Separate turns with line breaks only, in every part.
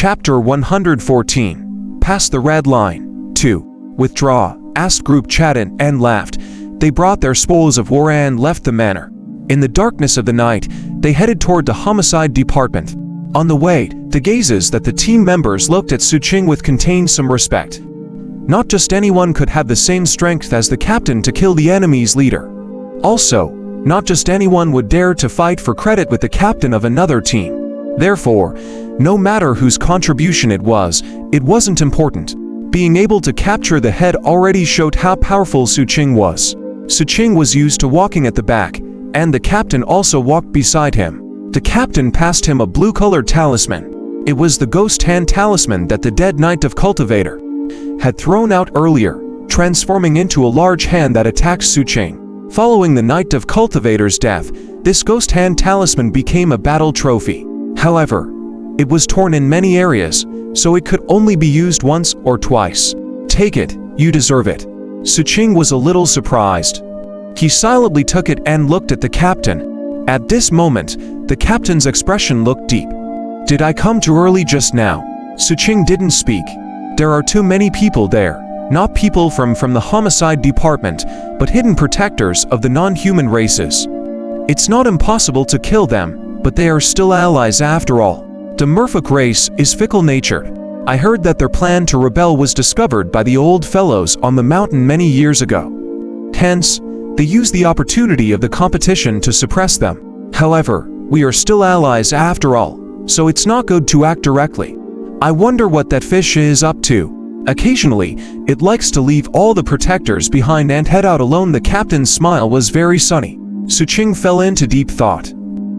Chapter 114. Past the red line. 2. Withdraw. Asked group chatted and laughed. They brought their spoils of war and left the manor. In the darkness of the night, they headed toward the homicide department. On the way, the gazes that the team members looked at Xu Qing with contained some respect. Not just anyone could have the same strength as the captain to kill the enemy's leader. Also, not just anyone would dare to fight for credit with the captain of another team. Therefore, no matter whose contribution it wasn't important. Being able to capture the head already showed how powerful Xu Qing was. Xu Qing was used to walking at the back, and the captain also walked beside him. The captain passed him a blue-colored talisman. It was the ghost hand talisman that the dead knight of cultivator had thrown out earlier, transforming into a large hand that attacked Xu Qing. Following the knight of cultivator's death, this ghost hand talisman became a battle trophy. However, it was torn in many areas, so it could only be used once or twice. Take it, you deserve it. Xu Qing was a little surprised. He silently took it and looked at the captain. At this moment, the captain's expression looked deep. Did I come too early just now? Xu Qing didn't speak. There are too many people there. Not people from the homicide department, but hidden protectors of the non-human races. It's not impossible to kill them, but they are still allies after all. The merfolk race is fickle-natured. I heard that their plan to rebel was discovered by the old fellows on the mountain many years ago. Hence, they used the opportunity of the competition to suppress them. However, we are still allies after all, so it's not good to act directly. I wonder what that fish is up to. Occasionally, it likes to leave all the protectors behind and head out alone. The captain's smile was very sunny. Xu Qing fell into deep thought.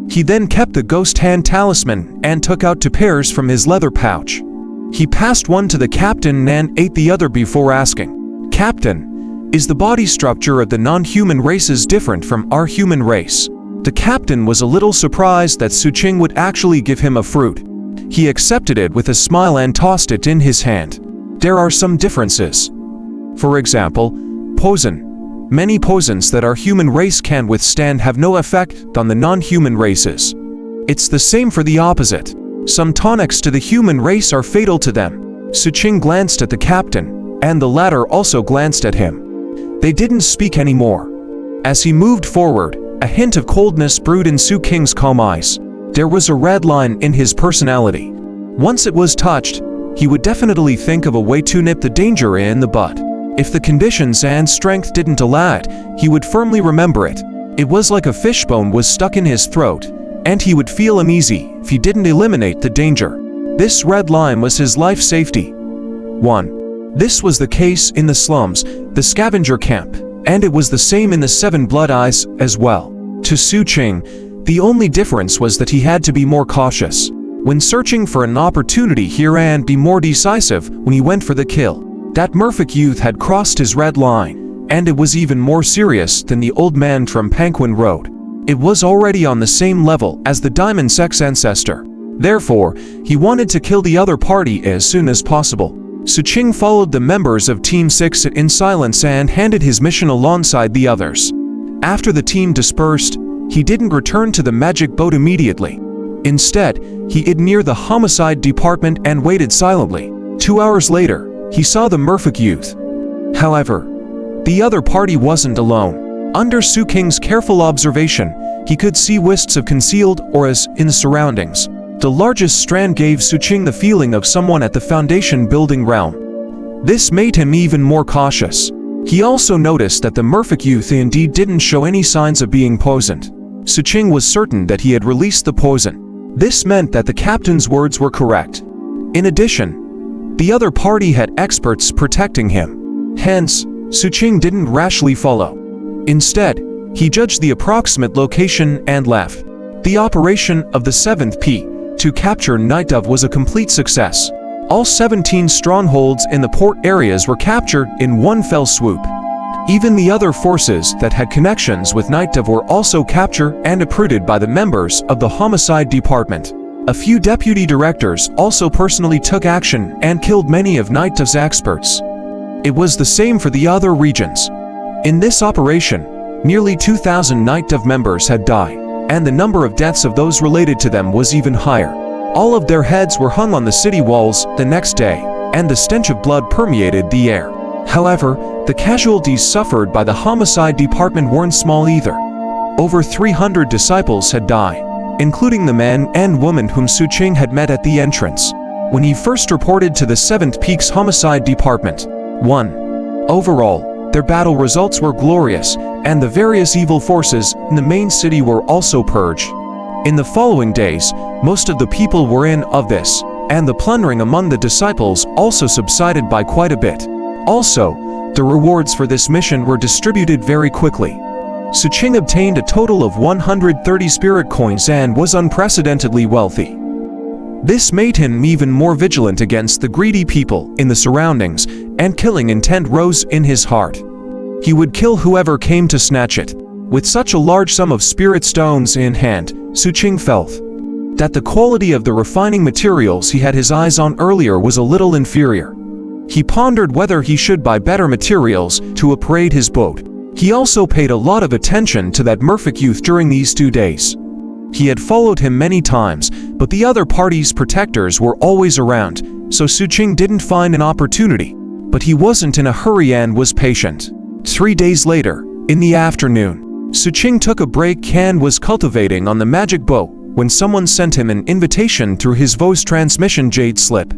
He then kept the ghost hand talisman and took out 2 pairs from his leather pouch. He passed one to the captain and ate the other before asking, "Captain, is the body structure of the non-human races different from our human race?" The captain was a little surprised that Xu Qing would actually give him a fruit. He accepted it with a smile and tossed it in his hand. There are some differences. For example, poison. Many poisons that our human race can withstand have no effect on the non-human races. It's the same for the opposite. Some tonics to the human race are fatal to them. Xu Qing glanced at the captain, and the latter also glanced at him. They didn't speak anymore. As he moved forward, a hint of coldness brewed in Xu Qing's calm eyes. There was a red line in his personality. Once it was touched, he would definitely think of a way to nip the danger in the bud. If the conditions and strength didn't allow it, he would firmly remember it. It was like a fishbone was stuck in his throat, and he would feel uneasy if he didn't eliminate the danger. This red line was his life safety. 1. This was the case in the slums, the scavenger camp, and it was the same in the 7 Blood Eyes as well. To Xu Qing, the only difference was that he had to be more cautious when searching for an opportunity here and be more decisive when he went for the kill. That merfolk youth had crossed his red line, and it was even more serious than the old man from Panquin Road. It was already on the same level as the Diamond Sex ancestor. Therefore, he wanted to kill the other party as soon as possible. Xu Qing followed the members of Team 6 in silence and handed his mission alongside the others. After the team dispersed, he didn't return to the magic boat immediately. Instead, he hid near the homicide department and waited silently. 2 hours later, he saw the merfolk youth. However, the other party wasn't alone. Under Xu Qing's careful observation, he could see wisps of concealed auras in the surroundings. The largest strand gave Xu Qing the feeling of someone at the foundation building realm. This made him even more cautious. He also noticed that the merfolk youth indeed didn't show any signs of being poisoned. Xu Qing was certain that he had released the poison. This meant that the captain's words were correct. In addition, the other party had experts protecting him. Hence, Xu Qing didn't rashly follow. Instead, he judged the approximate location and left. The operation of the 7th P to capture Night Dove was a complete success. All 17 strongholds in the port areas were captured in one fell swoop. Even the other forces that had connections with Night Dove were also captured and uprooted by the members of the homicide department. A few deputy directors also personally took action and killed many of Night Dove's experts. It was the same for the other regions. In this operation, nearly 2,000 Night Dove members had died, and the number of deaths of those related to them was even higher. All of their heads were hung on the city walls the next day, and the stench of blood permeated the air. However, the casualties suffered by the homicide department weren't small either. Over 300 disciples had died, including the man and woman whom Xu Qing had met at the entrance when he first reported to the 7th Peak's homicide department. 1. Overall, their battle results were glorious, and the various evil forces in the main city were also purged. In the following days, most of the people were in of this, and the plundering among the disciples also subsided by quite a bit. Also, the rewards for this mission were distributed very quickly. Xu Qing obtained a total of 130 spirit coins and was unprecedentedly wealthy. This made him even more vigilant against the greedy people in the surroundings, and killing intent rose in his heart. He would kill whoever came to snatch it. With such a large sum of spirit stones in hand, Xu Qing felt that the quality of the refining materials he had his eyes on earlier was a little inferior. He pondered whether he should buy better materials to upgrade his boat. He also paid a lot of attention to that merfolk youth during these 2 days. He had followed him many times, but the other party's protectors were always around, so Xu Qing didn't find an opportunity. But he wasn't in a hurry and was patient. 3 days later, in the afternoon, Xu Qing took a break and was cultivating on the magic bow when someone sent him an invitation through his voice transmission jade slip.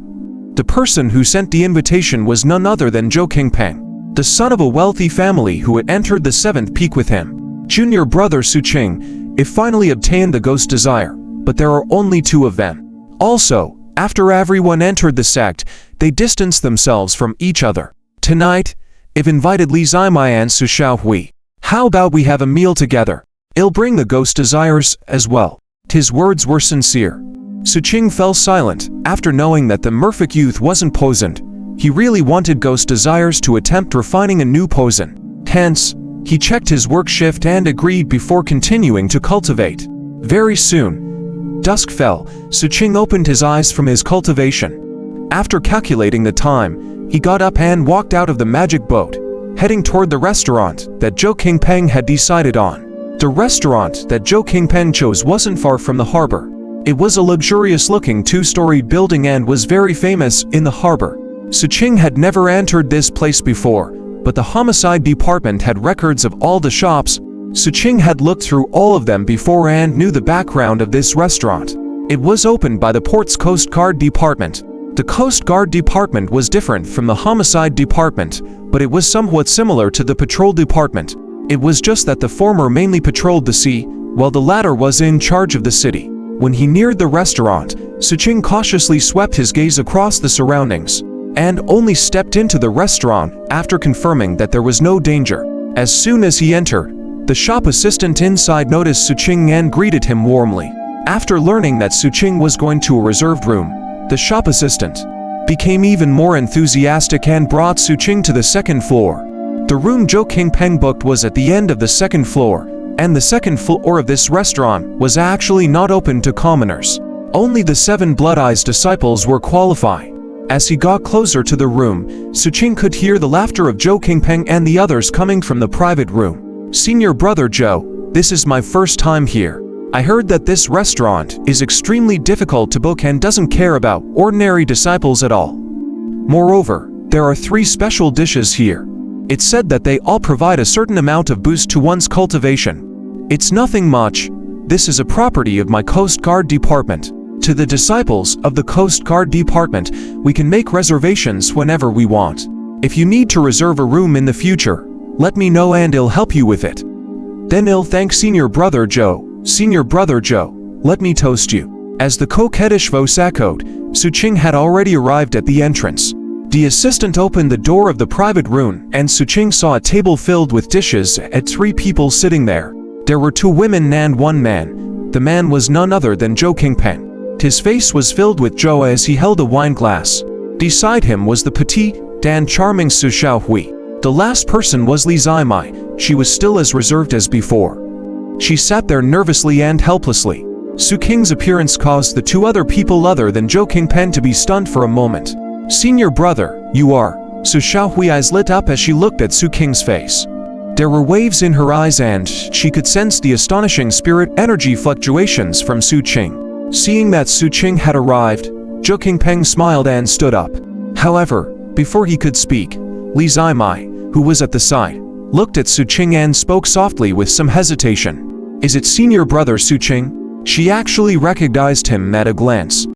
The person who sent the invitation was none other than Xu Qing, the son of a wealthy family who had entered the 7th Peak with him. Junior brother Xu Qing, finally obtained the ghost desire, but there are only 2 of them. Also, after everyone entered the sect, they distanced themselves from each other. Tonight, I've invited Li Zimai and Su Xiaohui. How about we have a meal together? I'll bring the ghost desires as well. His words were sincere. Xu Qing fell silent after knowing that the merfolk youth wasn't poisoned. He really wanted ghost desires to attempt refining a new poison. Hence, he checked his work shift and agreed before continuing to cultivate. Very soon, dusk fell. Xu Qing opened his eyes from his cultivation. After calculating the time, he got up and walked out of the magic boat, heading toward the restaurant that Xu Qingpeng had decided on. The restaurant that Xu Qingpeng chose wasn't far from the harbor. It was a luxurious-looking 2-story building and was very famous in the harbor. Xu Qing had never entered this place before, but the homicide department had records of all the shops. Xu Qing had looked through all of them before and knew the background of this restaurant. It was opened by the port's Coast Guard department. The Coast Guard department was different from the homicide department, but it was somewhat similar to the patrol department. It was just that the former mainly patrolled the sea, while the latter was in charge of the city. When he neared the restaurant, Xu Qing cautiously swept his gaze across the surroundings, and only stepped into the restaurant after confirming that there was no danger. As soon as he entered, the shop assistant inside noticed Xu Qing and greeted him warmly. After learning that Xu Qing was going to a reserved room, the shop assistant became even more enthusiastic and brought Xu Qing to the 2nd floor. The room Xu Qingpeng booked was at the end of the 2nd floor, and the 2nd floor of this restaurant was actually not open to commoners. Only the 7 Blood Eyes disciples were qualified. As he got closer to the room, Xu Qing could hear the laughter of Xu Qingpeng and the others coming from the private room. Senior brother Zhou, this is my first time here. I heard that this restaurant is extremely difficult to book and doesn't care about ordinary disciples at all. Moreover, there are 3 special dishes here. It's said that they all provide a certain amount of boost to one's cultivation. It's nothing much. This is a property of my Coast Guard department. To the disciples of the Coast Guard department, we can make reservations whenever we want. If you need to reserve a room in the future, let me know and I'll help you with it. Then I'll thank Senior Brother Zhou. Senior Brother Zhou, let me toast you. As the coquettish voice echoed, Xu Qing had already arrived at the entrance. The assistant opened the door of the private room, and Xu Qing saw a table filled with dishes and 3 people sitting there. There were 2 women and 1 man. The man was none other than Xu Qingpeng. His face was filled with joy as he held a wine glass. Beside him was the petite and charming Su Xiaohui. The last person was Li Zimai. She was still as reserved as before. She sat there nervously and helplessly. Xu Qing's appearance caused the 2 other people other than Xu Qingpeng to be stunned for a moment. Senior brother, you are. Su Xiaohui's eyes lit up as she looked at Xu Qing's face. There were waves in her eyes and she could sense the astonishing spirit energy fluctuations from Xu Qing. Seeing that Xu Qing had arrived, Xu Qingpeng smiled and stood up. However, before he could speak, Li Zimai, who was at the side, looked at Xu Qing and spoke softly with some hesitation. "Is it senior brother Xu Qing?" She actually recognized him at a glance.